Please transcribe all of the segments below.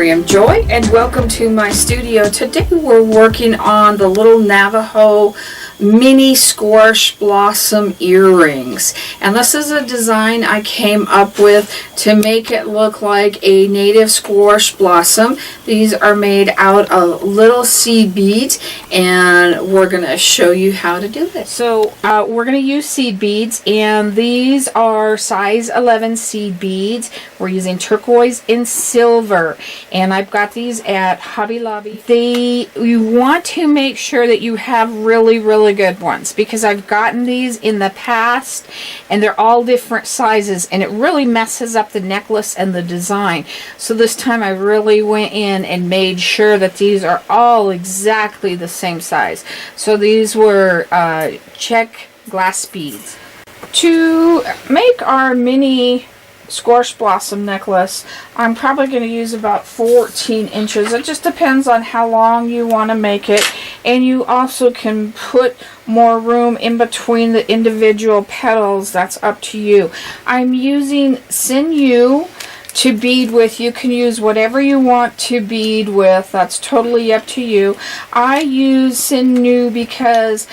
Miriam Joy, and welcome to my studio. Today we're working on the little Navajo mini squash blossom earrings, and this is a design I came up with to make it look like a native squash blossom. These are made out of little seed beads, and we're going to show you how to do this. So we're going to use seed beads, and these are size 11 seed beads. We're using turquoise and silver, and I've got these at Hobby Lobby. You want to make sure that you have really good ones, because I've gotten these in the past and they're all different sizes, and it really messes up the necklace and the design. So this time I really went in and made sure that these are all exactly the same size. So these were check glass beads. To make our mini squash blossom necklace, I'm probably going to use about 14 inches. It just depends on how long you want to make it, and you also can put more room in between the individual petals. That's up to you. I'm using sinew to bead with. You can use whatever you want to bead with. That's totally up to you. I use sinew because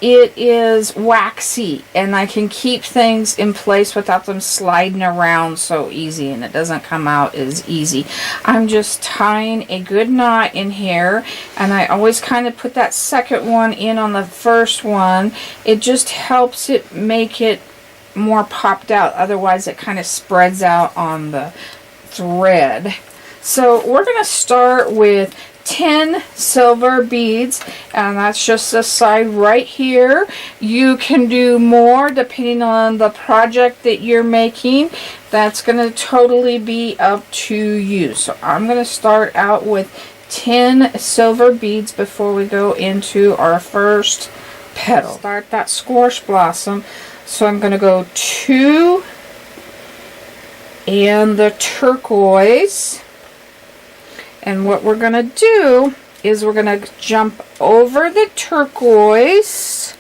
it is waxy, and I can keep things in place without them sliding around so easy, and it doesn't come out as easy. I'm just tying a good knot in here, and I always kind of put that second one in on the first one. It just helps it make it more popped out, otherwise it kind of spreads out on the thread. So we're going to start with 10 silver beads, and that's just the side right here. You can do more depending on the project that you're making. That's going to totally be up to you. So I'm going to start out with 10 silver beads before we go into our first petal. Start that squash blossom. So I'm going to go 2 and the turquoise. And what we're going to do is we're going to jump over the turquoise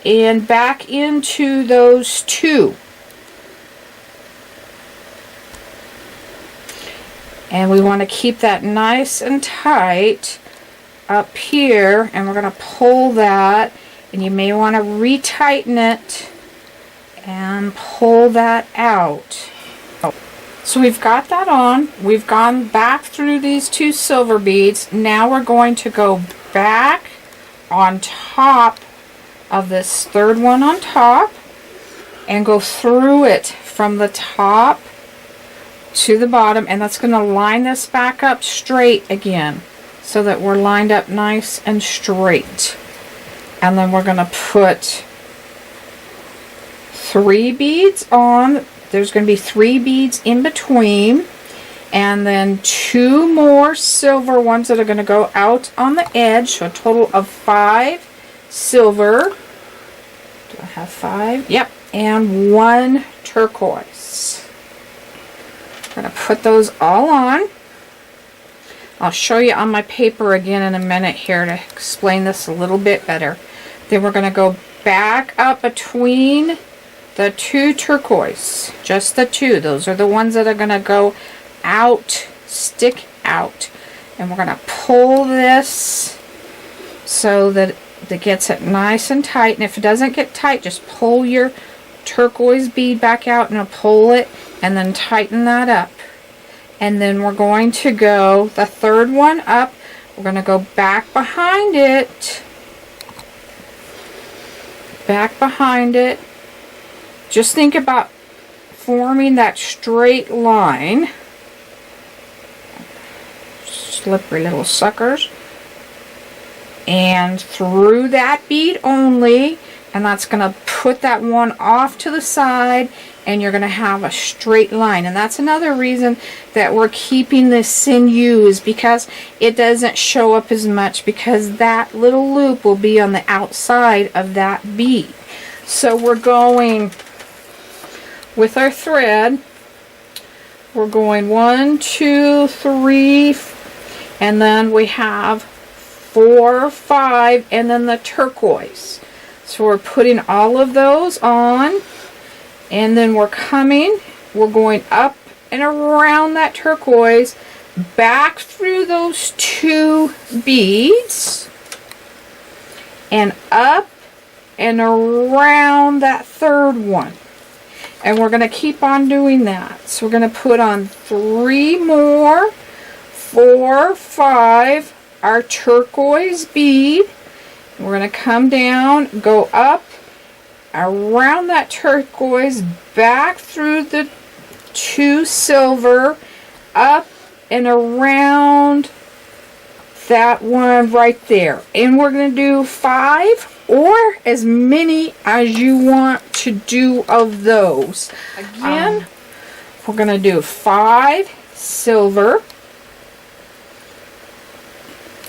and back into those 2. And we want to keep that nice and tight up here, and we're going to pull that, and you may want to retighten it and pull that out. So we've got that on. We've gone back through these 2 silver beads. Now we're going to go back on top of this third one on top and go through it from the top to the bottom, and that's going to line this back up straight again so that we're lined up nice and straight. And then we're going to put 3 beads on. There's going to be 3 beads in between, and then 2 more silver ones that are going to go out on the edge, so a total of 5 silver. Do I have 5? Yep, and 1 turquoise. I'm going to put those all on. I'll show you on my paper again in a minute here to explain this a little bit better. Then we're going to go back up between the 2 turquoise, just the 2. Those are the ones that are going to go out, stick out. And we're going to pull this so that it gets it nice and tight. And if it doesn't get tight, just pull your turquoise bead back out and pull it, and then tighten that up. And then we're going to go the third one up. We're going to go back behind it. Back behind it. Just think about forming that straight line. Slippery little suckers. And through that bead only. And that's going to put that one off to the side. And you're going to have a straight line. And that's another reason that we're keeping this sinew, is because it doesn't show up as much, because that little loop will be on the outside of that bead. So we're going with our thread, we're going 1, 2, 3, and then we have 4, 5, and then the turquoise. So we're putting all of those on, and then we're going up and around that turquoise, back through those 2 beads, and up and around that 3rd one. And we're going to keep on doing that. So we're going to put on 3 more, 4, 5, our turquoise bead. We're going to come down, go up, around that turquoise, back through the 2 silver, up and around that one right there. And we're going to do 5 or as many as you want to do of those. Again, we're going to do 5 silver.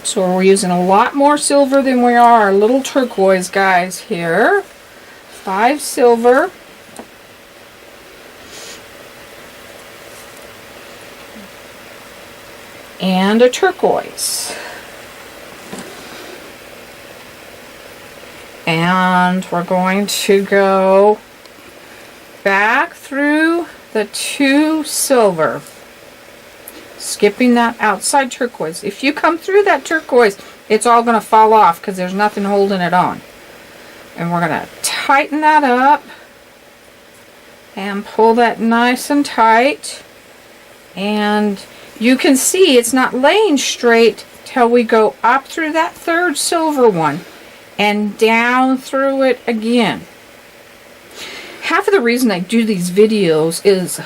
So we're using a lot more silver than we are our little turquoise guys here. 5 silver. And a turquoise. And we're going to go back through the 2 silver, skipping that outside turquoise. If you come through that turquoise, it's all going to fall off because there's nothing holding it on. And we're going to tighten that up and pull that nice and tight. And you can see it's not laying straight till we go up through that 3rd silver one and down through it again. Half of the reason I do these videos is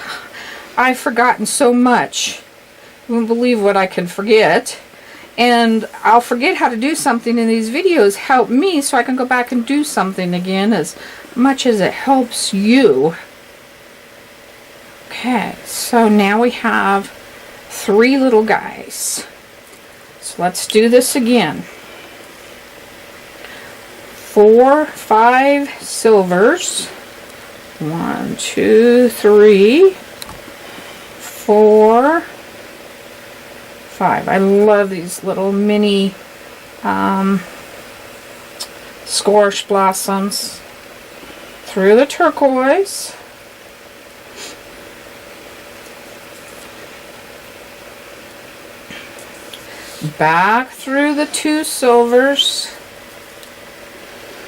I've forgotten so much. You won't believe what I can forget. And I'll forget how to do something, and these videos help me so I can go back and do something again as much as it helps you. Okay, so now we have 3 little guys. So let's do this again. 4, 5 silvers. 1, 2, 3, 4, 5. I love these little mini squash blossoms. Through the turquoise. Back through the 2 silvers.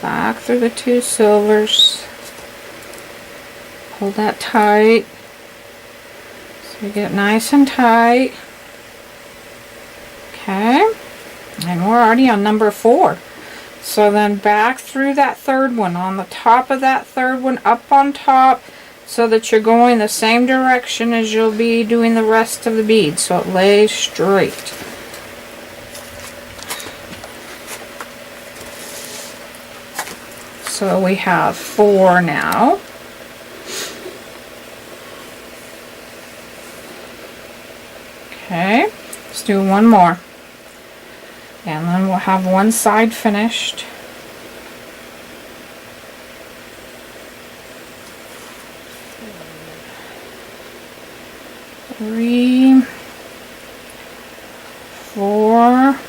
Back through the 2 silvers. Hold that tight. So you get nice and tight. Okay. And we're already on number 4. So then back through that 3rd one. On the top of that 3rd one. Up on top. So that you're going the same direction as you'll be doing the rest of the bead. So it lays straight. So we have 4 now. Okay, let's do 1 more. And then we'll have one side finished. Three, 4.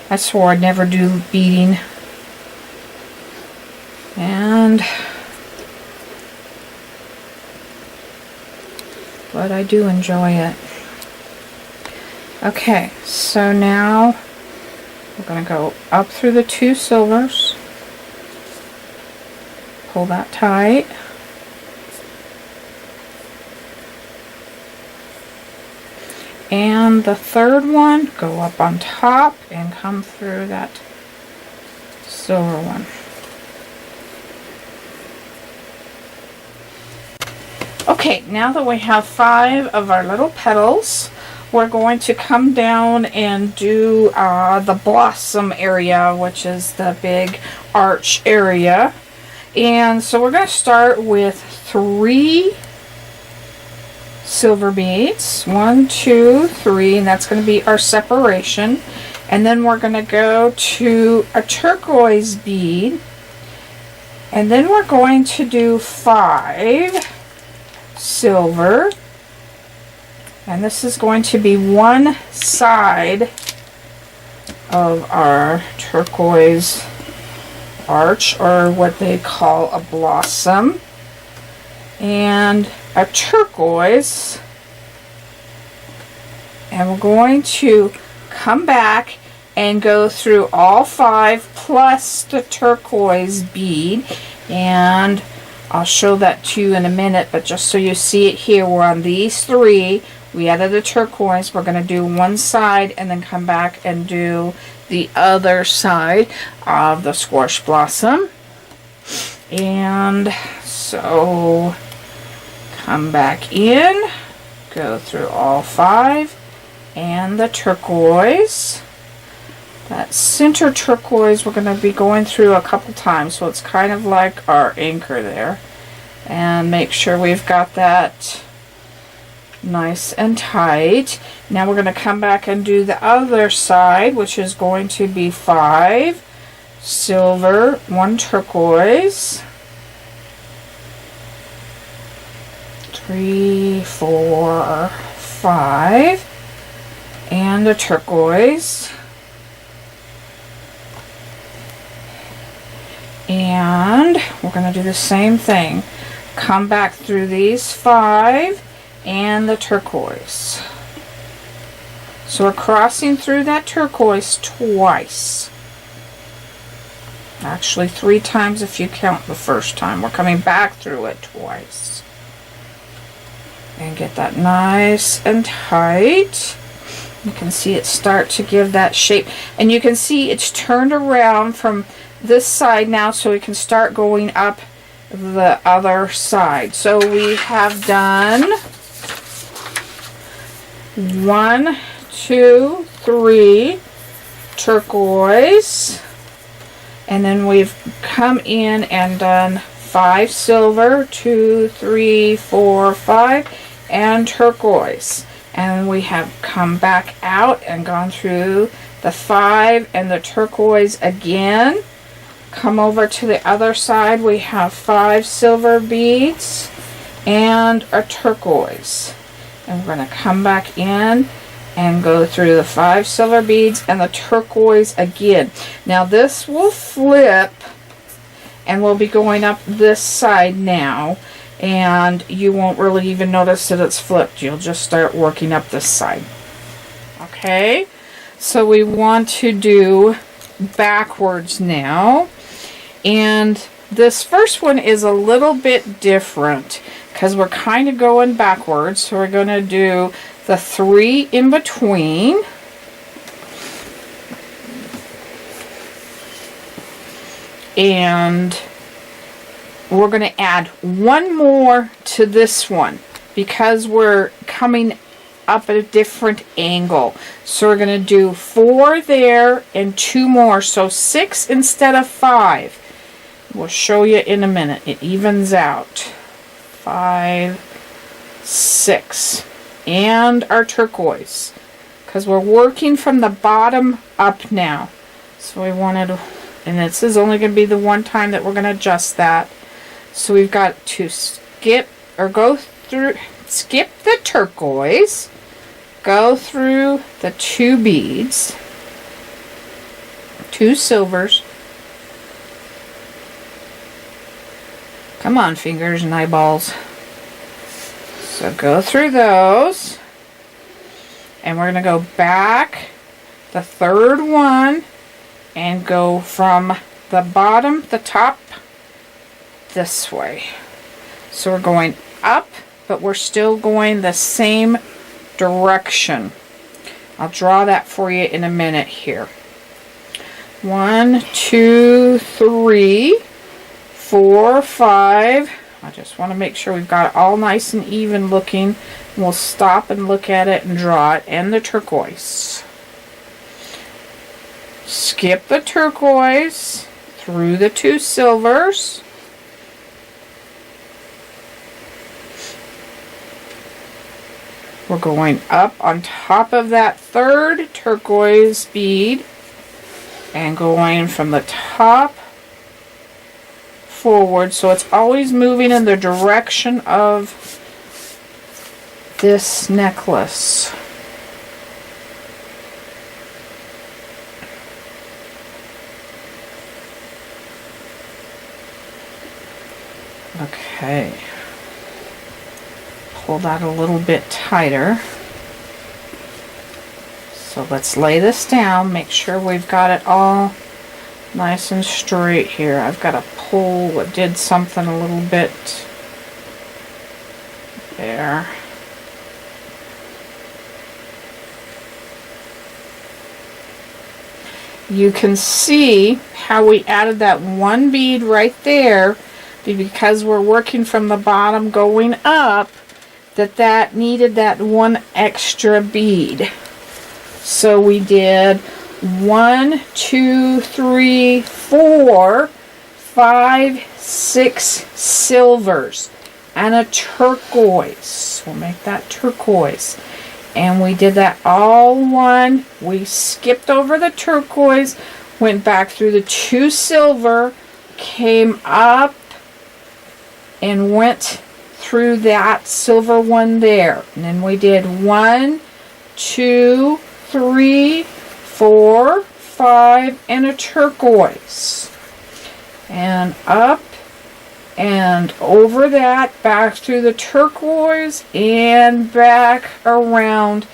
I swore I'd never do beading. And but I do enjoy it. Okay, so now we're going to go up through the 2 silvers. Pull that tight. And the 3rd one, go up on top and come through that silver one. Okay, now that we have 5 of our little petals, we're going to come down and do the blossom area, which is the big arch area. And so we're going to start with 3 silver beads. 1, 2, 3, and that's going to be our separation. And then we're going to go to a turquoise bead, and then we're going to do 5 silver, and this is going to be one side of our turquoise arch, or what they call a blossom. and a turquoise. And we're going to come back and go through all 5 plus the turquoise bead, and I'll show that to you in a minute, but just so you see it here, we're on these 3. We added the turquoise. We're going to do one side and then come back and do the other side of the squash blossom. And so come back in, go through all 5 and the turquoise. That center turquoise we're going to be going through a couple times, so it's kind of like our anchor there. And make sure we've got that nice and tight. Now we're going to come back and do the other side, which is going to be 5 silver, 1 turquoise, 3, 4, 5, and a turquoise. And we're going to do the same thing. Come back through these 5 and the turquoise. So we're crossing through that turquoise twice. Actually 3 times if you count the first time. We're coming back through it twice. And get that nice and tight. You can see it start to give that shape. And you can see it's turned around from this side now, so we can start going up the other side. So we have done 1, 2, 3 turquoise, and then we've come in and done 5 silver, 2, 3, 4, 5, and turquoise. And we have come back out and gone through the 5 and the turquoise again. Come over to the other side. We have 5 silver beads and a turquoise. And we're going to come back in and go through the 5 silver beads and the turquoise again. Now this will flip, and we'll be going up this side now, and you won't really even notice that it's flipped. You'll just start working up this side. Okay, so we want to do backwards now. And this first one is a little bit different because we're kind of going backwards. So we're going to do the 3 in between. And we're going to add 1 more to this one because we're coming up at a different angle. So we're going to do 4 there and 2 more. So 6 instead of 5. We'll show you in a minute. It evens out. 5, 6. And our turquoise. Because we're working from the bottom up now. So we wanted, and this is only going to be the one time that we're going to adjust that. So we've got to skip the turquoise. Go through the 2 beads. 2 silvers. Come on, fingers and eyeballs. So go through those. And we're going to go back the 3rd one and go from the bottom, the top, this way. So we're going up, but we're still going the same direction. I'll draw that for you in a minute here. 1, 2, 3, 4, 5. I just want to make sure we've got it all nice and even looking. We'll stop and look at it and draw it. And the turquoise. Skip the turquoise through the 2 silvers. We're going up on top of that 3rd turquoise bead and going from the top forward, so it's always moving in the direction of this necklace. Okay. pull that a little bit tighter. So let's lay this down, make sure we've got it all nice and straight here. I've got a pull that did something a little bit there. You can see how we added that one bead right there, because we're working from the bottom going up, that needed that one extra bead. So we did 1, 2, 3, 4, 5, 6 silvers and a turquoise. We'll make that turquoise. And we did that all one. We skipped over the turquoise, went back through the 2 silver, came up and went through that silver one there. And then we did 1, 2, 3, 4, 5, and a turquoise. And up and over that, back through the turquoise and back around,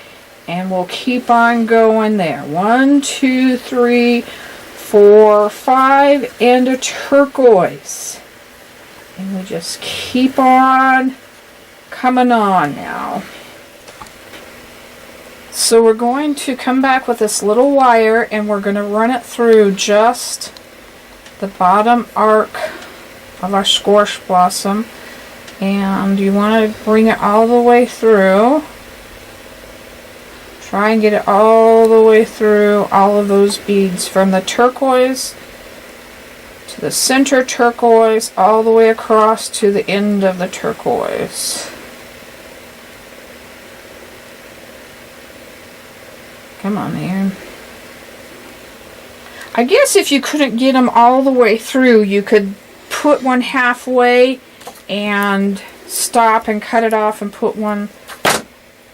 and we'll keep on going there. 1, 2, 3, 4, 5, and a turquoise. And we just keep on coming on now. So we're going to come back with this little wire, and we're going to run it through just the bottom arc of our squash blossom, and you want to bring it all the way through. Try and get it all the way through all of those beads, from the turquoise to the center turquoise, all the way across to the end of the turquoise. Come on, Aaron. I guess if you couldn't get them all the way through, you could put one halfway and stop and cut it off and put one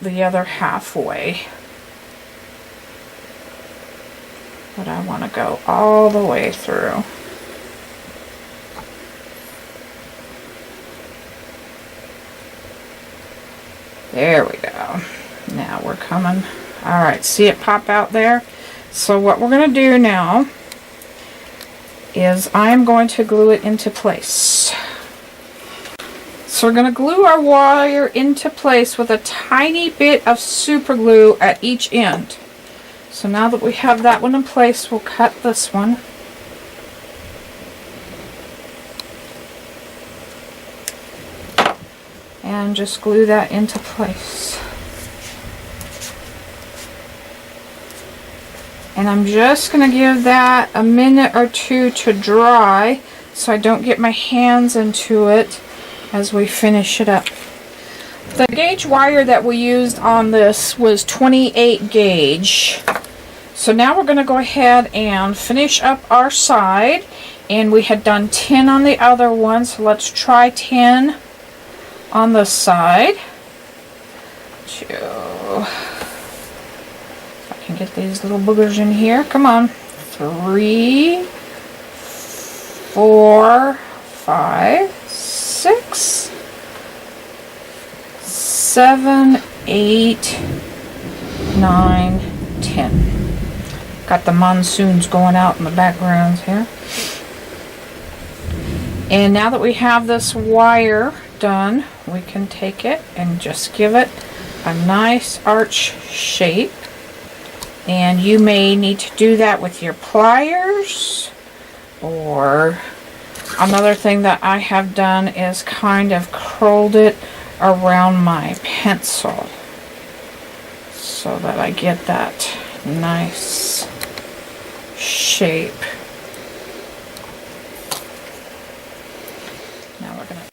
the other halfway. But I want to go all the way through. There we go. Now we're coming. Alright, see it pop out there? So what we're going to do now is I'm going to glue it into place. So we're going to glue our wire into place with a tiny bit of super glue at each end. So now that we have that one in place, we'll cut this one. And just glue that into place. And I'm just going to give that a minute or two to dry so I don't get my hands into it as we finish it up. The gauge wire that we used on this was 28 gauge. So now we're going to go ahead and finish up our side. And we had done 10 on the other one, so let's try 10 on this side. 2. Get these little boogers in here. Come on. 3, 4, 5, 6, 7, 8, 9, 10. Got the monsoons going out in the background here. And now that we have this wire done, we can take it and just give it a nice arch shape. And you may need to do that with your pliers, or another thing that I have done is kind of curled it around my pencil so that I get that nice shape. Now we're gonna.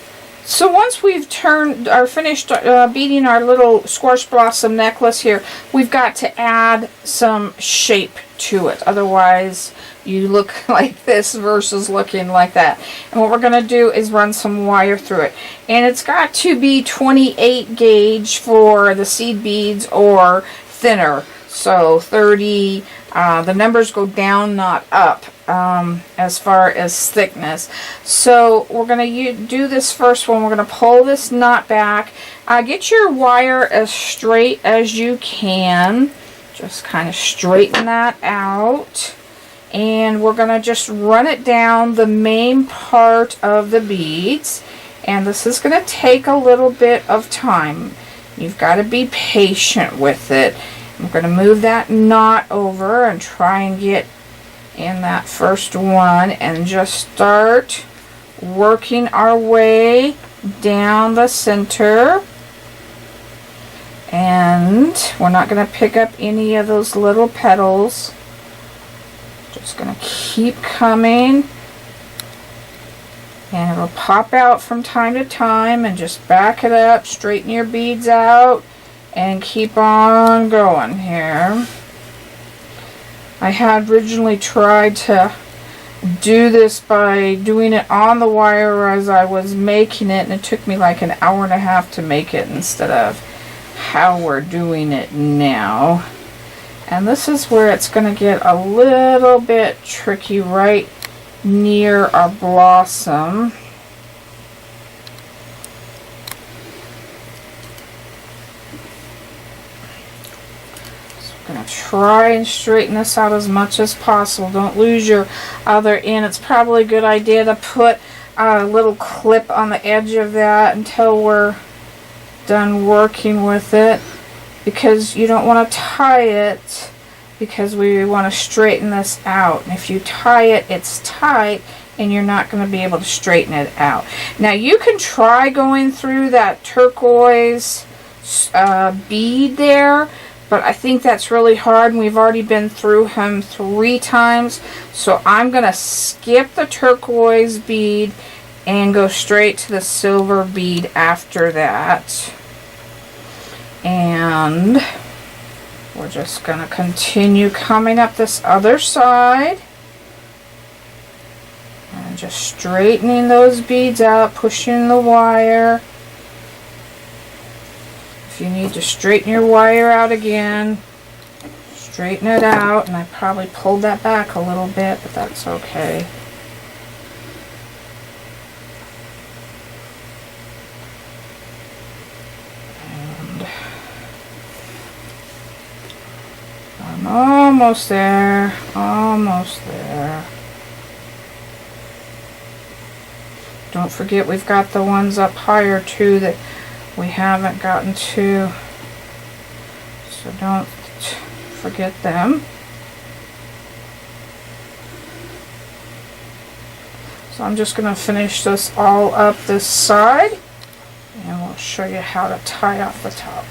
So once we've finished beading our little squash blossom necklace here, we've got to add some shape to it. Otherwise, you look like this versus looking like that. And what we're going to do is run some wire through it. And it's got to be 28 gauge for the seed beads or thinner. So 30, the numbers go down, not up. as far as thickness. So we're going to do this first one. We're going to pull this knot back. Get your wire as straight as you can. Just kind of straighten that out. And we're going to just run it down the main part of the beads. And this is going to take a little bit of time. You've got to be patient with it. I'm going to move that knot over and try and get in that first one and just start working our way down the center. And we're not going to pick up any of those little petals. Just going to keep coming. And it'll pop out from time to time, and just back it up, straighten your beads out, and keep on going here. I had originally tried to do this by doing it on the wire as I was making it, and it took me like an hour and a half to make it instead of how we're doing it now. And this is where it's going to get a little bit tricky right near our blossom. Going to try and straighten this out as much as possible. Don't lose your other end. It's probably a good idea to put a little clip on the edge of that until we're done working with it, because you don't want to tie it, because we want to straighten this out. And if you tie it, it's tight and you're not going to be able to straighten it out. Now you can try going through that turquoise bead there, but I think that's really hard, and we've already been through him 3 times. So I'm going to skip the turquoise bead and go straight to the silver bead after that. And we're just going to continue coming up this other side. And just straightening those beads out, pushing the wire. If you need to straighten your wire out again, straighten it out. And I probably pulled that back a little bit, but that's okay. And I'm almost there, almost there. Don't forget, we've got the ones up higher too that we haven't gotten to, so don't forget them. So I'm just going to finish this all up this side, and we'll show you how to tie off the top.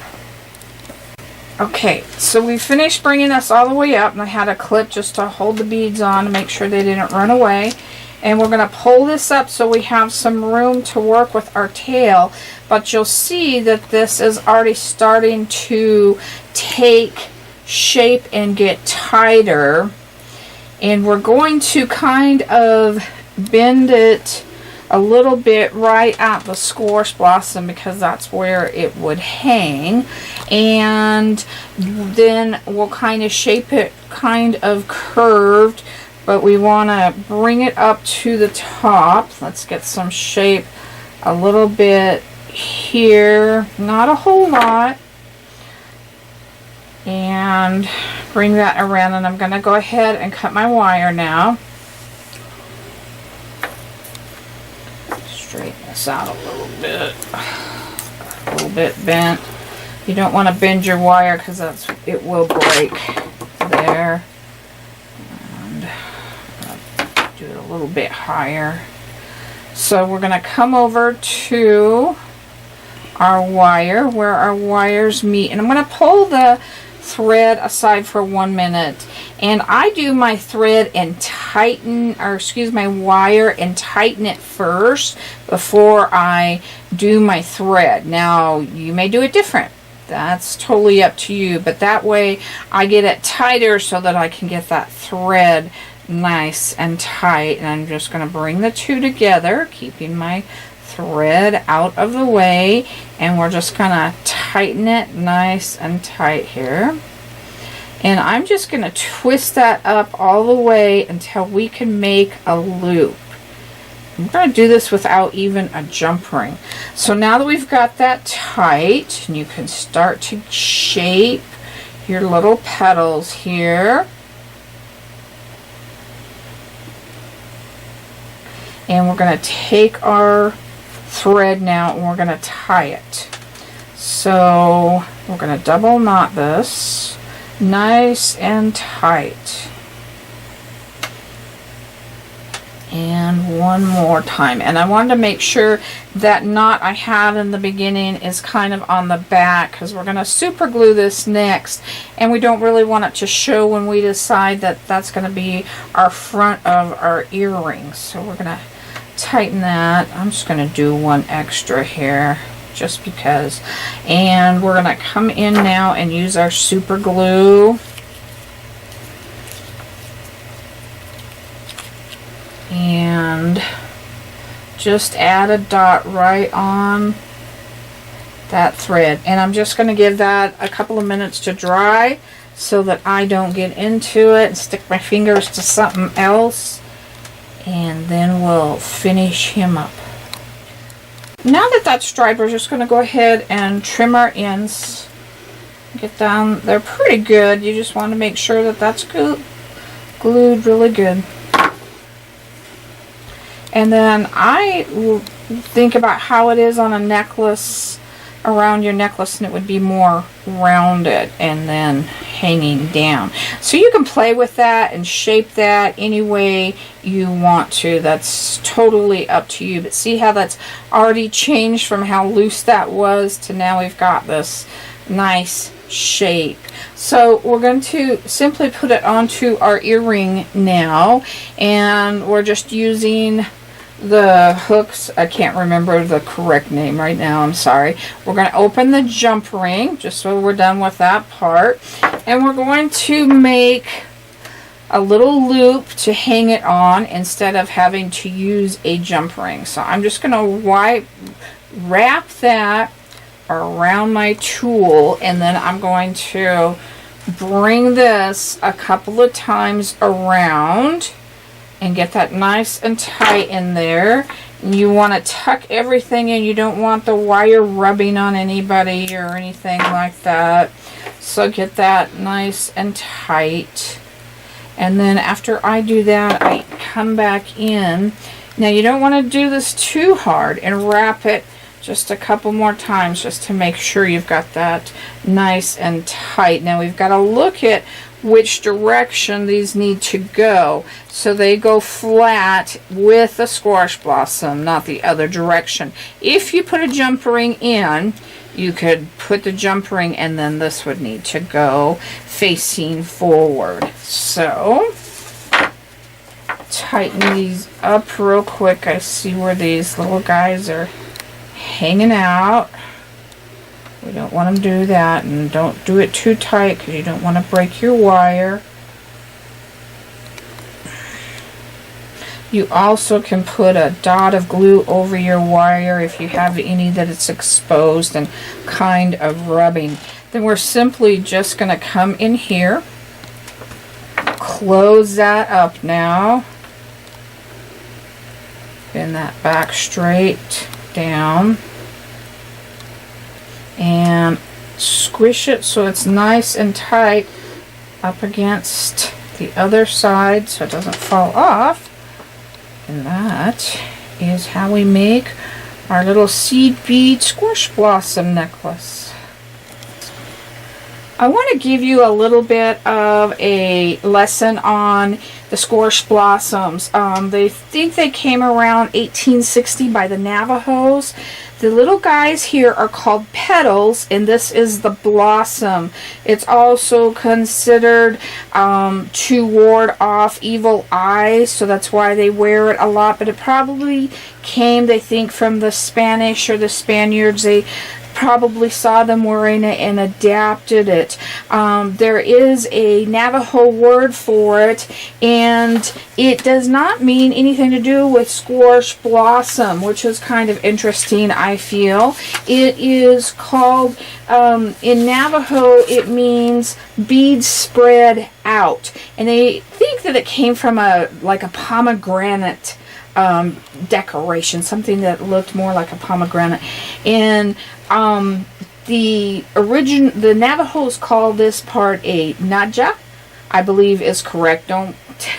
Okay, so we finished bringing this all the way up, and I had a clip just to hold the beads on to make sure they didn't run away. And we're going to pull this up so we have some room to work with our tail. But you'll see that this is already starting to take shape and get tighter. And we're going to kind of bend it a little bit right at the squash blossom, because that's where it would hang. And then we'll kind of shape it kind of curved, but we want to bring it up to the top. Let's get some shape a little bit here, not a whole lot, and bring that around. And I'm going to go ahead and cut my wire now. Straighten this out a little bit bent. You don't want to bend your wire, because it will break there. And do it a little bit higher. So we're going to come over to our wire where our wires meet, and I'm going to pull the thread aside for 1 minute, and I do my thread and tighten, or excuse my wire and tighten it first before I do my thread. Now you may do it different, that's totally up to you, but that way I get it tighter so that I can get that thread nice and tight. And I'm just going to bring the two together, keeping my thread out of the way, and we're just going to tighten it nice and tight here. And I'm just going to twist that up all the way until we can make a loop. I'm going to do this without even a jump ring. So now that we've got that tight, and you can start to shape your little petals here. And we're going to take our thread now and we're going to tie it. So we're going to double knot this nice and tight. And one more time. And I wanted to make sure that knot I had in the beginning is kind of on the back, because we're going to super glue this next, and we don't really want it to show when we decide that that's going to be our front of our earrings. So we're going to tighten that. I'm just going to do one extra here just because. And we're going to come in now and use our super glue. And just add a dot right on that thread. And I'm just going to give that a couple of minutes to dry so that I don't get into it and stick my fingers to something else. And then we'll finish him up. Now that that's dried, we're just going to go ahead and trim our ends. Get down. They're pretty good. You just want to make sure that that's glued really good. And then I will think about how it is on a necklace, around your necklace, and it would be more rounded and then hanging down. So you can play with that and shape that any way you want to. That's totally up to you. But see how that's already changed from how loose that was to now we've got this nice shape. So we're going to simply put it onto our earring now, and we're just using the hooks. I can't remember the correct name right now, I'm sorry. We're going to open the jump ring just so we're done with that part, and we're going to make a little loop to hang it on instead of having to use a jump ring. So I'm just going to wrap that around my tool, and then I'm going to bring this a couple of times around and get that nice and tight in there. And you want to tuck everything in. You don't want the wire rubbing on anybody or anything like that. So get that nice and tight. And then after I do that, I come back in. Now you don't want to do this too hard, and wrap it just a couple more times just to make sure you've got that nice and tight. Now we've got to look at which direction these need to go. So they go flat with the squash blossom, not the other direction. If you put a jump ring in, you could put the jump ring, and then this would need to go facing forward. So tighten these up real quick. I see where these little guys are hanging out. We don't want them to do that, and don't do it too tight because you don't want to break your wire. You also can put a dot of glue over your wire if you have any that it's exposed and kind of rubbing. Then we're simply just going to come in here, close that up now, bend that back straight down, and squish it so it's nice and tight up against the other side so it doesn't fall off. And that is how we make our little seed bead squash blossom necklace. I want to give you a little bit of a lesson on the squash blossoms. They think they came around 1860 by the Navajos. The little guys here are called petals, and this is the blossom. It's also considered to ward off evil eyes, so that's why they wear it a lot. But it probably came, they think, from the Spanish or the Spaniards. They probably saw them wearing it and adapted it. There is a Navajo word for it, and it does not mean anything to do with squash blossom, which is kind of interesting, I feel. It is called, in Navajo, it means beads spread out. And they think that it came from like a pomegranate decoration, something that looked more like a pomegranate. And the Navajos call this part a naja, I believe is correct. Don't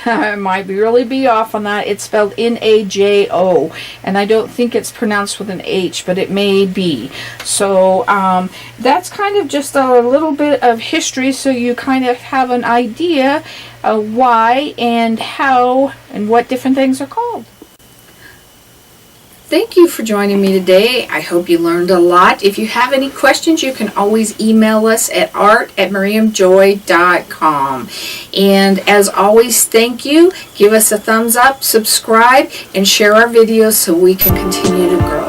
I might really be off on that. It's spelled N-A-J-O, and I don't think it's pronounced with an H, but it may be. So that's kind of just a little bit of history, so you kind of have an idea of why and how and what different things are called. Thank you for joining me today. I hope you learned a lot. If you have any questions, you can always email us at art@miriamjoy.com. And as always, thank you. Give us a thumbs up, subscribe, and share our videos so we can continue to grow.